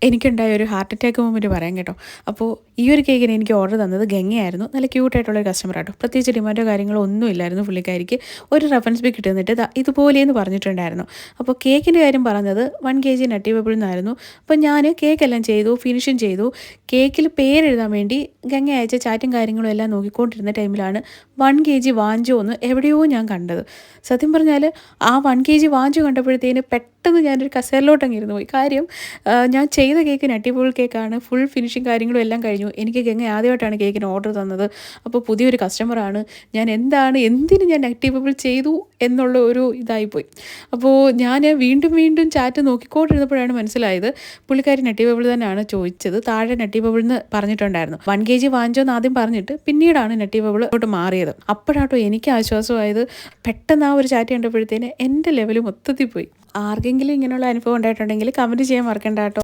എനിക്കുണ്ടായ ഒരു heart attack moment പറയാം കേട്ടോ. അപ്പോൾ ഈ ഒരു കേക്കിന് എനിക്ക് ഓർഡർ തന്നത് ഗംഗയായിരുന്നു. നല്ല ക്യൂട്ടായിട്ടുള്ളൊരു കസ്റ്റമർ ആട്ടോ. പ്രത്യേകിച്ച് ഡിമാൻഡോ കാര്യങ്ങളോ ഒന്നും ഇല്ലായിരുന്നു പുള്ളിക്കാരിക്ക്. ഒരു റെഫറൻസ് പിക്ക് കിട്ടുന്നിട്ട് ഇതുപോലെയെന്ന് പറഞ്ഞിട്ടുണ്ടായിരുന്നു. അപ്പോൾ കേക്കിൻ്റെ കാര്യം പറഞ്ഞത് 1 kg നട്ടി ബബിൾ എന്നായിരുന്നു. അപ്പോൾ ഞാൻ കേക്കെല്ലാം ചെയ്തു, ഫിനിഷും ചെയ്തു. കേക്കിൽ പേരെഴുതാൻ വേണ്ടി ഗംഗ അയച്ച ചാറ്റും കാര്യങ്ങളും എല്ലാം നോക്കിക്കൊണ്ടിരുന്ന ടൈമിലാണ് 1 kg വാഞ്ചോ എന്ന് എവിടെയോ ഞാൻ കണ്ടത്. സത്യം പറഞ്ഞാൽ ആ 1 kg വാഞ്ചോ കണ്ടപ്പോഴത്തേന് പെട്ടെന്ന് ഞാനൊരു കസേരയിലോട്ടങ്ങ് ഇരുന്ന് പോയി. കാര്യം ഞാൻ ചെയ്ത കേക്ക് നട്ടിബിൾ കേക്കാണ്. ഫുൾ ഫിനിഷിങ് കാര്യങ്ങളും എല്ലാം കഴിഞ്ഞു. എനിക്ക് ഗംഗ ആദ്യമായിട്ടാണ് കേക്കിന് ഓർഡർ തന്നത്. അപ്പോൾ പുതിയൊരു കസ്റ്റമറാണ്. ഞാൻ എന്തിന് ഞാൻ നട്ടിബിൾ ചെയ്തു എന്നുള്ള ഒരു ഇതായിപ്പോയി. അപ്പോൾ ഞാൻ വീണ്ടും വീണ്ടും ചാറ്റ് നോക്കിക്കൊണ്ടിരുന്നപ്പോഴാണ് മനസ്സിലായത് പുള്ളിക്കാരി നട്ടിബിൾ തന്നെയാണ് ചോദിച്ചത്. താഴെ നട്ടിബിൾ എന്ന് പറഞ്ഞിട്ടുണ്ടായിരുന്നു. 1 kg വാഞ്ചോ എന്ന് ആദ്യം പറഞ്ഞിട്ട് പിന്നീടാണ് നട്ടിബിൾ ോട്ട് മാറിയത്. അപ്പോഴാട്ടോ എനിക്ക് ആശ്വാസമായത്. പെട്ടെന്ന് ആ ഒരു ചാറ്റ് കണ്ടപ്പോഴത്തേന് എൻ്റെ ലെവൽ മൊത്തത്തിൽ പോയി. ആർക്കെങ്കിലും ഇങ്ങനെയുള്ള അനുഭവം ഉണ്ടായിട്ടുണ്ടെങ്കിൽ കമൻറ്റ് ചെയ്യാൻ മറക്കണ്ട കേട്ടോ.